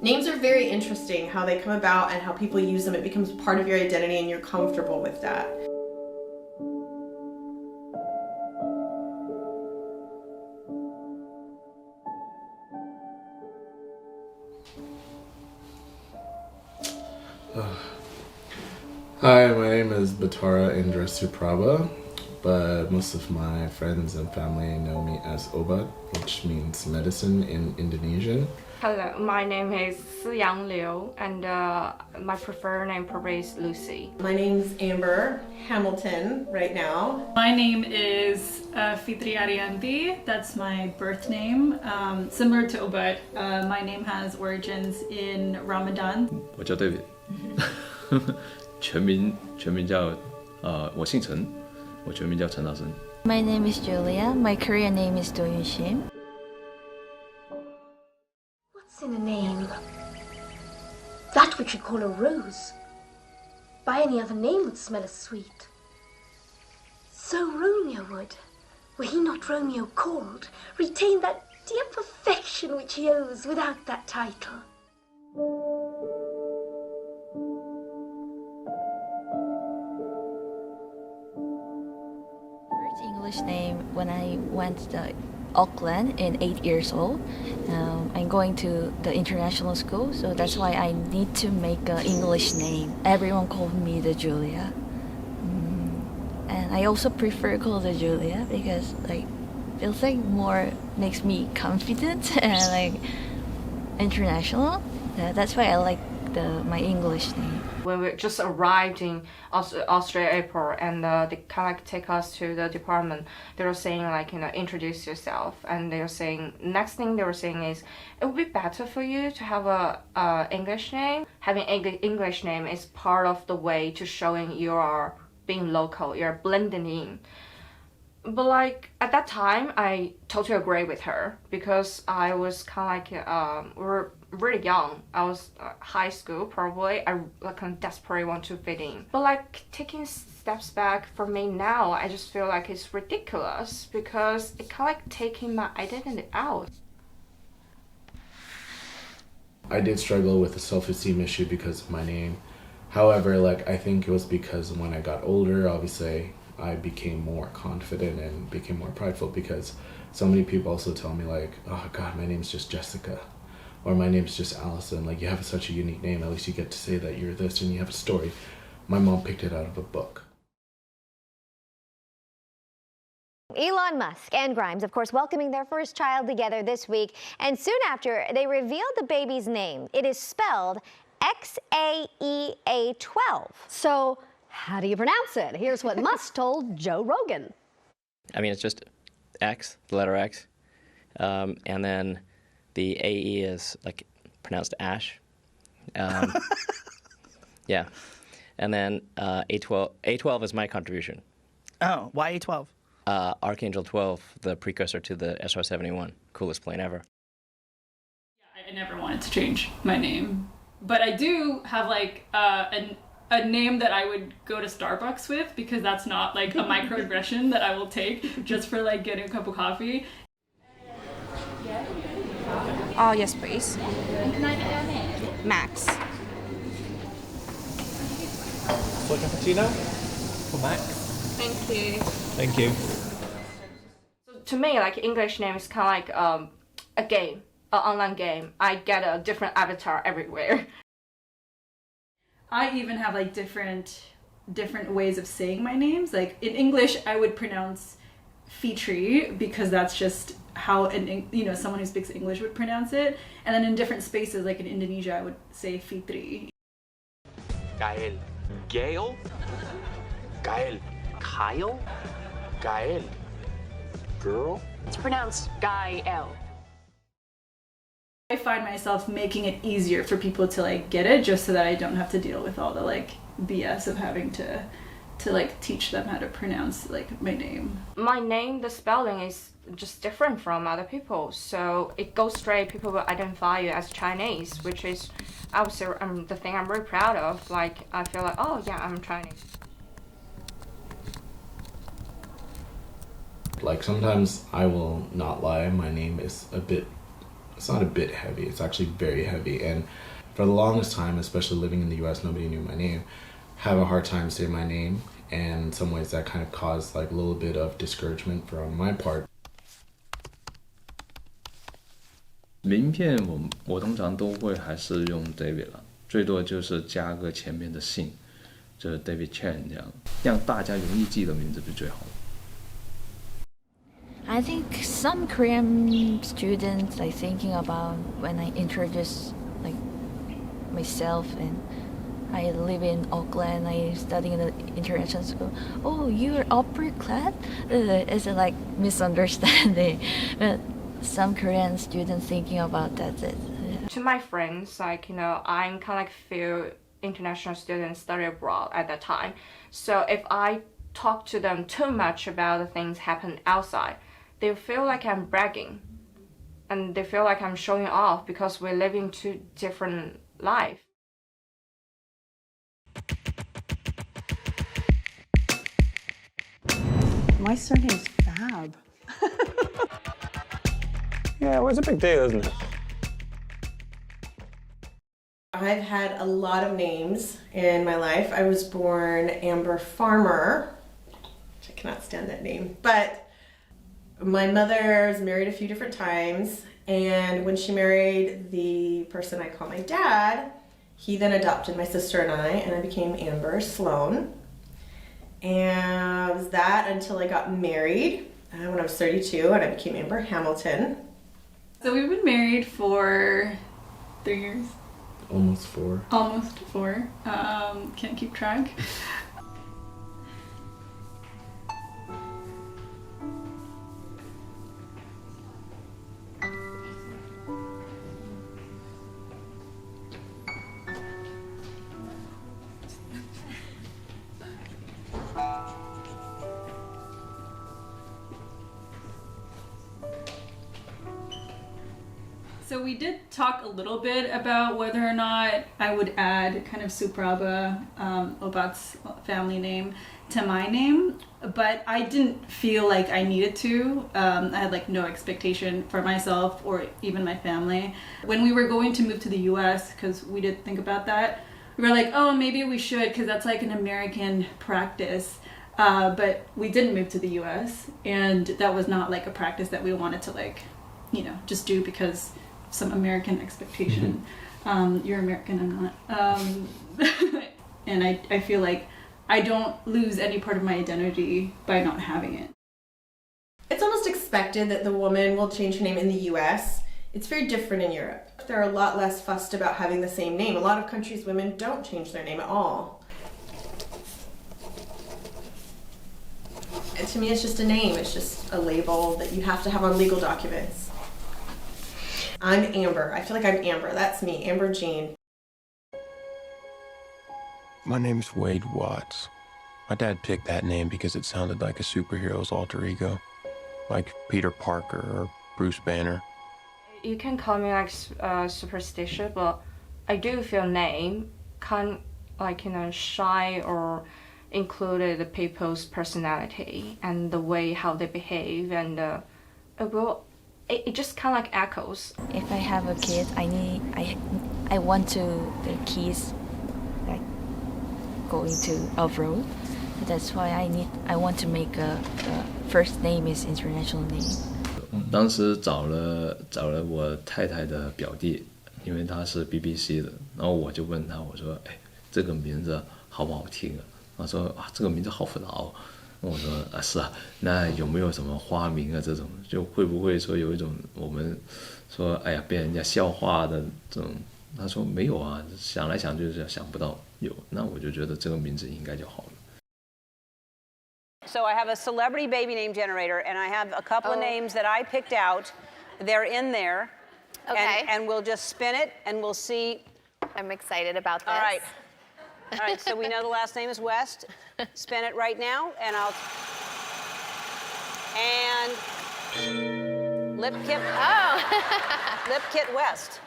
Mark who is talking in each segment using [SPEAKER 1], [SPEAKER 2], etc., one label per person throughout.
[SPEAKER 1] Names are very interesting, how they come about and how people use them. It becomes part of your identity and you're comfortable with that.
[SPEAKER 2] Hi, my name is Batara Indra Suprabha, but most of my friends and family know me as Obat, which means medicine in Indonesian.
[SPEAKER 3] Hello, my name is Siyang Liu, and my preferred name probably is Lucy.
[SPEAKER 1] My name's Amber Hamilton right now.
[SPEAKER 4] My name is Fitri Arianti. That's my birth name. Similar to Obat, my name has origins in Ramadan.
[SPEAKER 5] 我叫 David， 全名叫我姓陈，我全名叫陈大生。
[SPEAKER 6] My name is Julia. My Korean name is Do Yun Shim.
[SPEAKER 7] What's in a name? That which we call a rose. By any other name would smell as sweet. So Romeo would, were he not Romeo called, retain that dear perfection which he owes without that title.
[SPEAKER 6] First English name when I went to Auckland in 8 years old. I'm going to the international school, so that's why I need to make an English name. Everyone called me the Julia. And I also prefer called the Julia because like feels like more makes me confident and like international. That's why I like my English name.
[SPEAKER 3] When we just arrived in Australia airport and they kind of like take us to the department, they were saying like, introduce yourself. And they were saying, next thing they were saying is, it would be better for you to have a English name. Having English name is part of the way to showing you are being local, you're blending in. But like at that time, I totally agree with her because I was kind of like, we're really young. I was high school probably. I like kind of desperately want to fit in. But like taking steps back for me now, I just feel like it's ridiculous because it kind of like taking my identity out.
[SPEAKER 2] I did struggle with a self-esteem issue because of my name. However, like I think it was because when I got older, obviously I became more confident and became more prideful because so many people also tell me like, oh God, my name's just Jessica. Or my name's just Allison. Like, you have such a unique name. At least you get to say that you're this and you have a story. My mom picked it out of a book.
[SPEAKER 8] Elon Musk and Grimes, of course, welcoming their first child together this week. And soon after, they revealed the baby's name. It is spelled XAEA12.
[SPEAKER 9] So how do you pronounce it? Here's what Musk told Joe Rogan.
[SPEAKER 10] I mean, it's just X, the letter X. And then the AE is like pronounced Ash. Yeah. And then A12 is my contribution.
[SPEAKER 11] Oh, why A12?
[SPEAKER 10] Archangel 12, the precursor to the SR-71. Coolest plane ever.
[SPEAKER 4] I never wanted to change my name. But I do have like a name that I would go to Starbucks with because that's not like a microaggression that I will take just for like getting a cup of coffee.
[SPEAKER 3] Oh, yes, please. Can I get your name? Max.
[SPEAKER 11] For cappuccino? For Max?
[SPEAKER 3] Thank you.
[SPEAKER 11] Thank you.
[SPEAKER 3] So to me, like English name is kind of like a game, an online game. I get a different avatar everywhere.
[SPEAKER 4] I even have like different ways of saying my names. Like in English, I would pronounce Fitri because that's just how someone who speaks English would pronounce it. And then in different spaces, like in Indonesia, I would say Fitri.
[SPEAKER 12] Gael. Gail? Gael. Kyle? Gael. Girl?
[SPEAKER 9] It's pronounced Gael.
[SPEAKER 4] I find myself making it easier for people to like get it just so that I don't have to deal with all the like BS of having to like teach them how to pronounce like my name.
[SPEAKER 3] My name, the spelling is just different from other people, so it goes straight. People will identify you as Chinese, which is I would say the thing I'm really proud of. Like I feel like, oh yeah, I'm Chinese.
[SPEAKER 2] Like sometimes I will not lie, my name is it's not a bit heavy, it's actually very heavy. And for the longest time, especially living in the US, nobody knew my name. Have a hard time saying my name, and in some ways that kind of caused like a little bit of discouragement from my part.
[SPEAKER 5] 名片我通常都会还是用 David 啦，最多就是加个前面的姓，就是 David Chen 这样，让大家容易记的名字是最好的。
[SPEAKER 6] I think some Korean students are thinking about when I introduce like myself and I live in Auckland, I study in the international school. Oh, you're upper class? It's like misunderstanding. But some Korean students thinking about that.
[SPEAKER 3] To my friends, like, I'm kind of like few international students study abroad at that time. So if I talk to them too much about the things happen outside, they feel like I'm bragging. And they feel like I'm showing off because we're living two different lives.
[SPEAKER 13] My surname's Fab.
[SPEAKER 12] Yeah, well, it's a big deal, isn't it?
[SPEAKER 1] I've had a lot of names in my life. I was born Amber Farmer, which I cannot stand that name, but my mother was married a few different times, and when she married the person I call my dad, he then adopted my sister and I became Amber Sloan. And it was that until I got married when I was 32, and I became Amber Hamilton.
[SPEAKER 4] So we've been married for 3 years.
[SPEAKER 2] Almost 4.
[SPEAKER 4] Almost 4. Can't keep track. So we did talk a little bit about whether or not I would add kind of Suprabha, Obat's family name, to my name, but I didn't feel like I needed to. I had like no expectation for myself or even my family. When we were going to move to the US, because we did think about that, we were like, oh, maybe we should, because that's like an American practice. But we didn't move to the US, and that was not like a practice that we wanted to like, just do because some American expectation. You're American, I'm not. And I feel like I don't lose any part of my identity by not having it.
[SPEAKER 1] It's almost expected that the woman will change her name in the US. It's very different in Europe. They're a lot less fussed about having the same name. A lot of countries, women don't change their name at all. And to me, it's just a name. It's just a label that you have to have on legal documents. I'm Amber. I feel like I'm Amber. That's me, Amber Jean.
[SPEAKER 14] My name's Wade Watts. My dad picked that name because it sounded like a superhero's alter ego, like Peter Parker or Bruce Banner.
[SPEAKER 3] You can call me like superstitious, but I do feel name can shine or include the people's personality and the way how they behave, and it just kind of like echoes.
[SPEAKER 6] If I have a kid, I want to the kids like going to abroad. That's why I want to make a first name is international name.
[SPEAKER 5] 当时找了我太太的表弟，因为他是 BBC 的，然后我就问他，我说，哎，这个名字好不好听啊？他说啊，这个名字好复杂哦。我说啊，是啊，那有没有什么花名啊？这种就会不会说有一种我们说哎呀被人家笑话的这种？他说没有啊，想来想去就是想不到有，那我就觉得这个名字应该就好了。
[SPEAKER 15] So I have a celebrity baby name generator, and I have a couple of names that I picked out. They're in there.
[SPEAKER 8] Okay.
[SPEAKER 15] And we'll just spin it, and we'll see.
[SPEAKER 8] I'm excited about this.
[SPEAKER 15] All right. All right, so we know the last name is West. Spin it right now, and Lip Kit. Oh. Lip Kit West.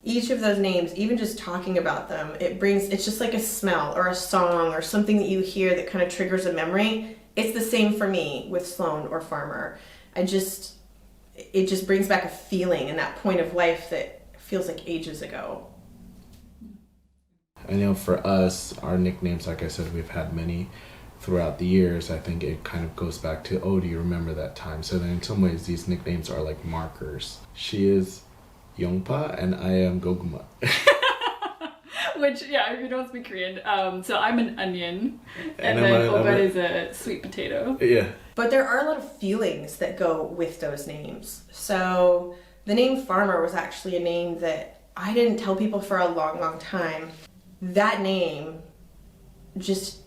[SPEAKER 1] Each of those names, even just talking about them, it's just like a smell or a song or something that you hear that kind of triggers a memory. It's the same for me with Sloan or Farmer. It just brings back a feeling and that point of life that feels like ages ago.
[SPEAKER 2] I know for us, our nicknames, like I said, we've had many throughout the years. I think it kind of goes back to, oh, do you remember that time? So then in some ways, these nicknames are like markers. She is Yongpa and I am Goguma.
[SPEAKER 4] Which, yeah, if you don't speak Korean, so I'm an onion, and then Obed is a sweet potato.
[SPEAKER 2] Yeah.
[SPEAKER 1] But there are a lot of feelings that go with those names. So the name Farmer was actually a name that I didn't tell people for a long, long time. That name just,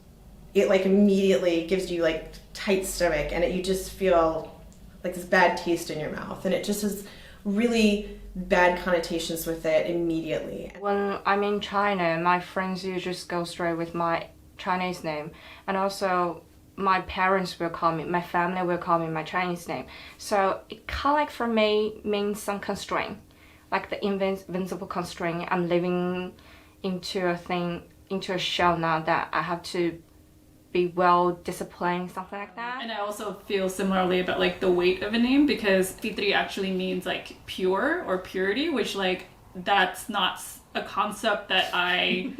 [SPEAKER 1] it like immediately gives you like tight stomach, and you just feel like this bad taste in your mouth, and it just has really bad connotations with it immediately.
[SPEAKER 3] When I'm in China, my friends usually just go straight with my Chinese name, and also my parents will call me, my family will call me my Chinese name. So it kind of like for me means some constraint, like the invincible constraint. I'm living into a shell now that I have to be well disciplined, something like that.
[SPEAKER 4] And I also feel similarly about like the weight of a name, because Fitri actually means like pure or purity, which like that's not a concept that I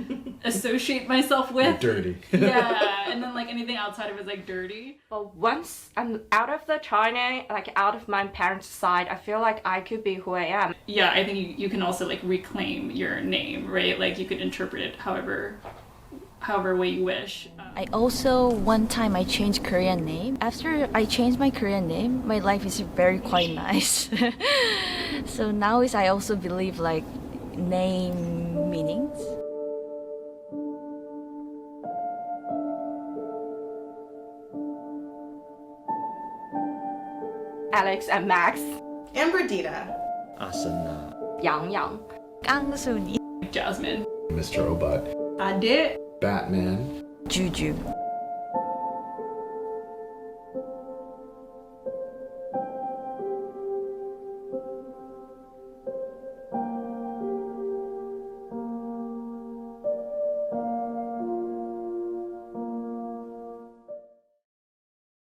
[SPEAKER 4] associate myself with.
[SPEAKER 2] Dirty.
[SPEAKER 4] Yeah, and then like anything outside of it is like dirty.
[SPEAKER 3] But once I'm out of the China, like out of my parents' side, I feel like I could be who I am.
[SPEAKER 4] Yeah, I think you can also like reclaim your name, right? Like you could interpret it however way you wish.
[SPEAKER 6] I also, one time I changed Korean name. After I changed my Korean name, my life is very quite nice. So now I also believe like name meanings.
[SPEAKER 3] Alex and Max.
[SPEAKER 1] Amberdita.
[SPEAKER 5] Asana.
[SPEAKER 3] Yang Yang.
[SPEAKER 6] 깡순이.
[SPEAKER 4] Jasmine.
[SPEAKER 2] Mr. Obot.
[SPEAKER 4] Adit.
[SPEAKER 2] Batman.
[SPEAKER 6] Juju.